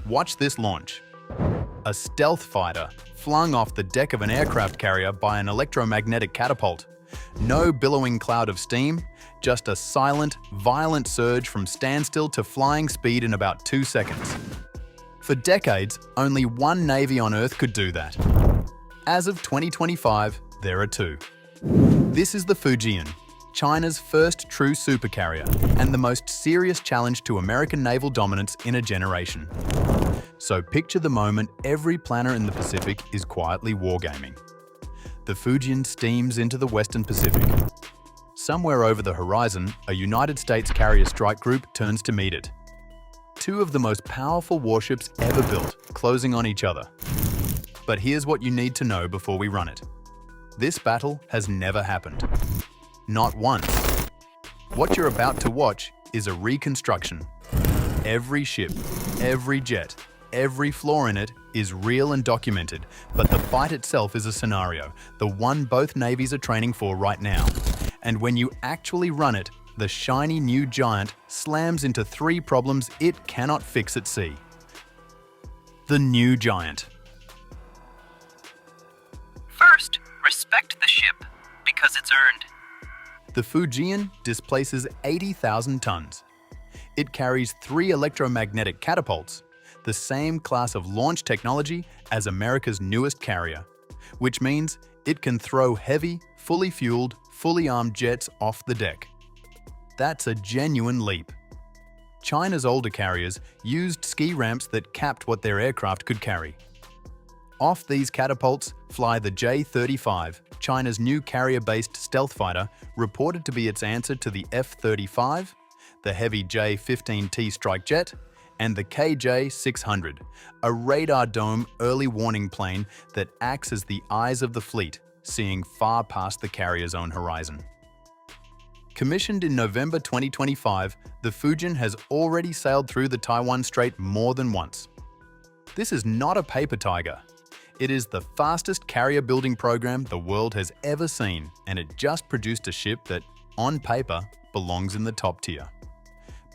Watch this launch. A stealth fighter flung off the deck of an aircraft carrier by an electromagnetic catapult. No billowing cloud of steam, just a silent, violent surge from standstill to flying speed in about 2 seconds. For decades, only one navy on Earth could do that. As of 2025, there are two. This is the Fujian, China's first true supercarrier and the most serious challenge to American naval dominance in a generation. So picture the moment every planner in the Pacific is quietly wargaming. The Fujian steams into the Western Pacific. Somewhere over the horizon, a United States carrier strike group turns to meet it. Two of the most powerful warships ever built, closing on each other. But here's what you need to know before we run it. This battle has never happened. Not once. What you're about to watch is a reconstruction. Every ship, every jet, every flaw in it is real and documented, but the fight itself is a scenario, the one both navies are training for right now. And when you actually run it, the shiny new giant slams into 3 problems it cannot fix at sea. The new giant. First, respect the ship, because it's earned. The Fujian displaces 80,000 tons. It carries 3 electromagnetic catapults, the same class of launch technology as America's newest carrier, which means it can throw heavy, fully fueled, fully armed jets off the deck. That's a genuine leap. China's older carriers used ski ramps that capped what their aircraft could carry. Off these catapults fly the J-35, China's new carrier-based stealth fighter, reported to be its answer to the F-35, the heavy J-15T strike jet, and the KJ-600, a radar dome early warning plane that acts as the eyes of the fleet, seeing far past the carrier's own horizon. Commissioned in November 2025, the Fujian has already sailed through the Taiwan Strait more than once. This is not a paper tiger. It is the fastest carrier building program the world has ever seen, and it just produced a ship that, on paper, belongs in the top tier.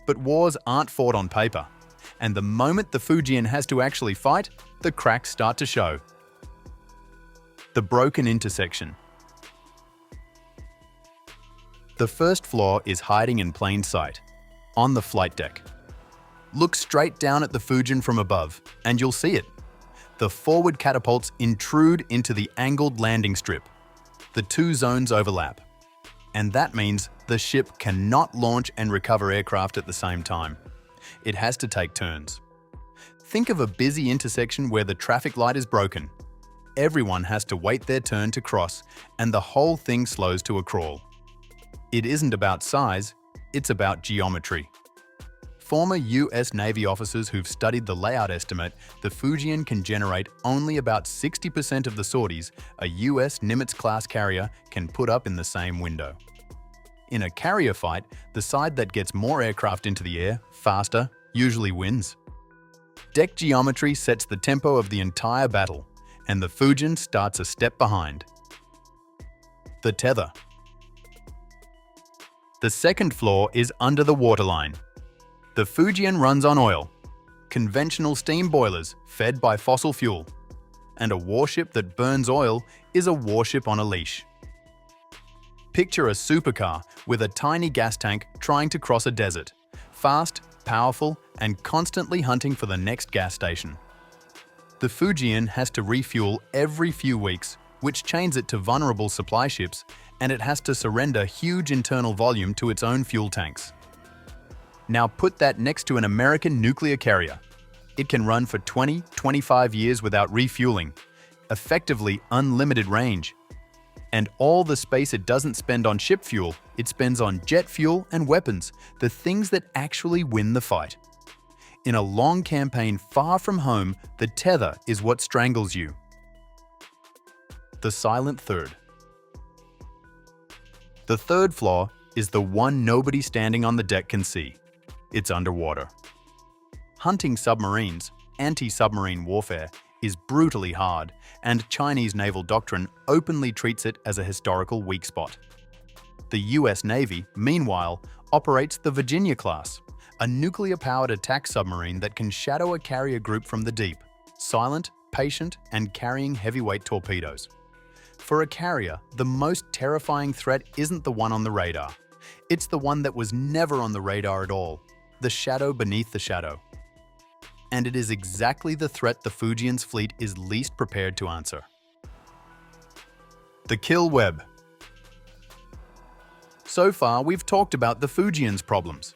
But wars aren't fought on paper, and the moment the Fujian has to actually fight, the cracks start to show. The broken intersection. The first flaw is hiding in plain sight, on the flight deck. Look straight down at the Fujian from above, and you'll see it. The forward catapults intrude into the angled landing strip. The 2 zones overlap. And that means the ship cannot launch and recover aircraft at the same time. It has to take turns. Think of a busy intersection where the traffic light is broken. Everyone has to wait their turn to cross, and the whole thing slows to a crawl. It isn't about size, it's about geometry. Former US Navy officers who've studied the layout estimate the Fujian can generate only about 60% of the sorties a US Nimitz-class carrier can put up in the same window. In a carrier fight, the side that gets more aircraft into the air, faster, usually wins. Deck geometry sets the tempo of the entire battle, and the Fujian starts a step behind. The tether. The second flaw is under the waterline. The Fujian runs on oil, conventional steam boilers fed by fossil fuel, and a warship that burns oil is a warship on a leash. Picture a supercar with a tiny gas tank trying to cross a desert, fast, powerful, and constantly hunting for the next gas station. The Fujian has to refuel every few weeks, which chains it to vulnerable supply ships, and it has to surrender huge internal volume to its own fuel tanks. Now put that next to an American nuclear carrier. It can run for 20-25 years without refueling, effectively unlimited range. And all the space it doesn't spend on ship fuel, it spends on jet fuel and weapons, the things that actually win the fight. In a long campaign far from home, the tether is what strangles you. The silent third. The third flaw is the one nobody standing on the deck can see. It's underwater. Hunting submarines, anti-submarine warfare, is brutally hard, and Chinese naval doctrine openly treats it as a historical weak spot. The US Navy, meanwhile, operates the Virginia class, a nuclear-powered attack submarine that can shadow a carrier group from the deep, silent, patient, and carrying heavyweight torpedoes. For a carrier, the most terrifying threat isn't the one on the radar. It's the one that was never on the radar at all, the shadow beneath the shadow. And it is exactly the threat the Fujian's fleet is least prepared to answer. The kill web. So far, we've talked about the Fujian's problems.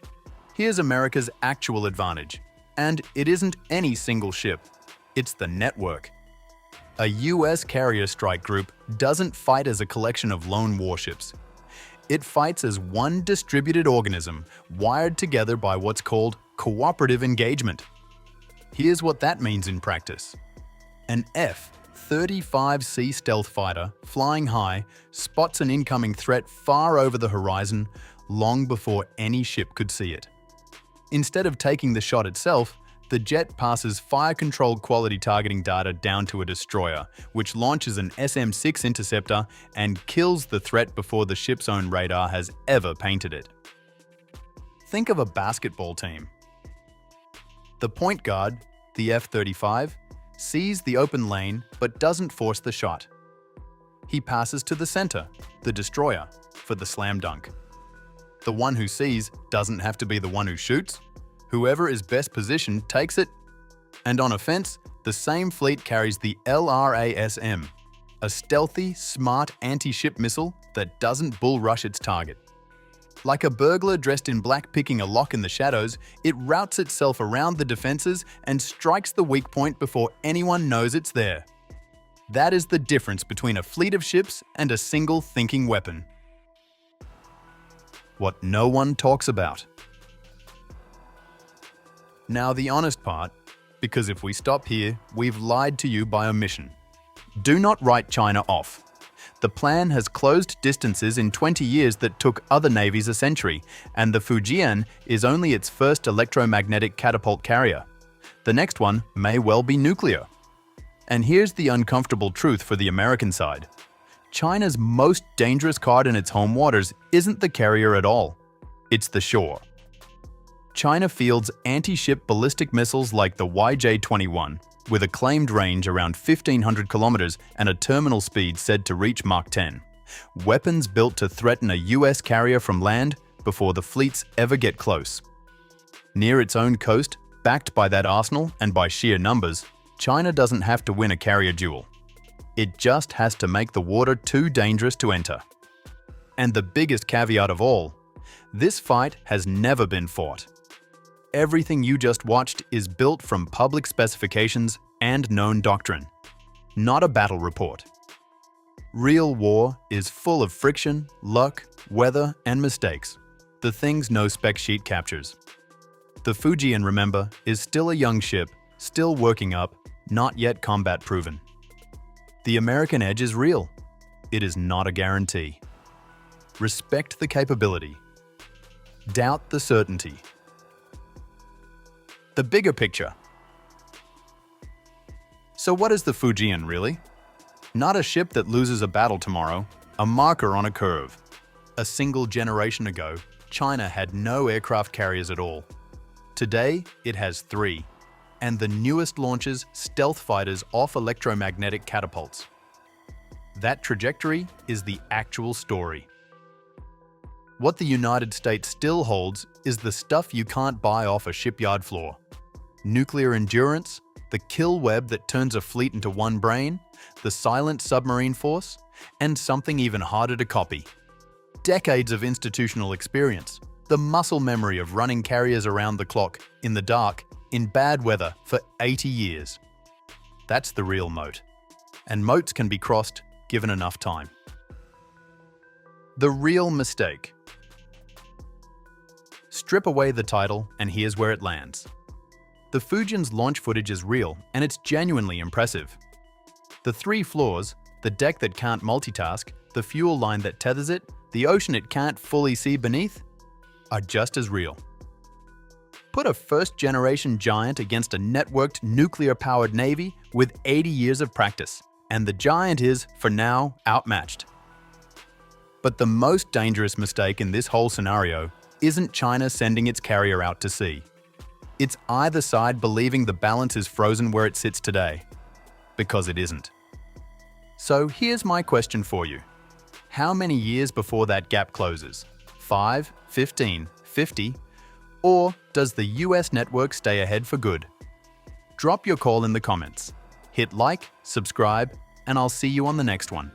Here's America's actual advantage. And it isn't any single ship. It's the network. A US carrier strike group doesn't fight as a collection of lone warships. It fights as one distributed organism, wired together by what's called cooperative engagement. Here's what that means in practice. An F-35C stealth fighter, flying high, spots an incoming threat far over the horizon, long before any ship could see it. Instead of taking the shot itself, the jet passes fire-controlled quality targeting data down to a destroyer, which launches an SM-6 interceptor and kills the threat before the ship's own radar has ever painted it. Think of a basketball team. The point guard, the F-35, sees the open lane but doesn't force the shot. He passes to the center, the destroyer, for the slam dunk. The one who sees doesn't have to be the one who shoots. Whoever is best positioned takes it. And on offense, the same fleet carries the LRASM, a stealthy, smart anti-ship missile that doesn't bull rush its target. Like a burglar dressed in black picking a lock in the shadows, it routes itself around the defenses and strikes the weak point before anyone knows it's there. That is the difference between a fleet of ships and a single thinking weapon. What no one talks about. Now the honest part, because if we stop here, we've lied to you by omission. Do not write China off. The plan has closed distances in 20 years that took other navies a century, and the Fujian is only its first electromagnetic catapult carrier. The next one may well be nuclear. And here's the uncomfortable truth for the American side. China's most dangerous card in its home waters isn't the carrier at all. It's the shore. China fields anti-ship ballistic missiles like the YJ-21, with a claimed range around 1,500 kilometers and a terminal speed said to reach Mach 10. Weapons built to threaten a US carrier from land before the fleets ever get close. Near its own coast, backed by that arsenal and by sheer numbers, China doesn't have to win a carrier duel. It just has to make the water too dangerous to enter. And the biggest caveat of all, this fight has never been fought. Everything you just watched is built from public specifications and known doctrine, not a battle report. Real war is full of friction, luck, weather, and mistakes, the things no spec sheet captures. The Fujian, remember, is still a young ship, still working up, not yet combat proven. The American edge is real. It is not a guarantee. Respect the capability. Doubt the certainty. The bigger picture. So what is the Fujian really? Not a ship that loses a battle tomorrow, a marker on a curve. A single generation ago, China had no aircraft carriers at all. Today, it has 3, and the newest launches stealth fighters off electromagnetic catapults. That trajectory is the actual story. What the United States still holds is the stuff you can't buy off a shipyard floor. Nuclear endurance, the kill web that turns a fleet into one brain, the silent submarine force, and something even harder to copy. Decades of institutional experience, the muscle memory of running carriers around the clock, in the dark, in bad weather for 80 years. That's the real moat. And moats can be crossed given enough time. The real mistake. Strip away the title, and here's where it lands. The Fujian's launch footage is real, and it's genuinely impressive. The 3 floors, the deck that can't multitask, the fuel line that tethers it, the ocean it can't fully see beneath, are just as real. Put a first-generation giant against a networked, nuclear-powered navy with 80 years of practice, and the giant is, for now, outmatched. But the most dangerous mistake in this whole scenario Isn't China sending its carrier out to sea? It's either side believing the balance is frozen where it sits today, because it isn't. So here's my question for you. How many years before that gap closes? 5, 15, 50? Or does the US network stay ahead for good? Drop your call in the comments. Hit like, subscribe, and I'll see you on the next one.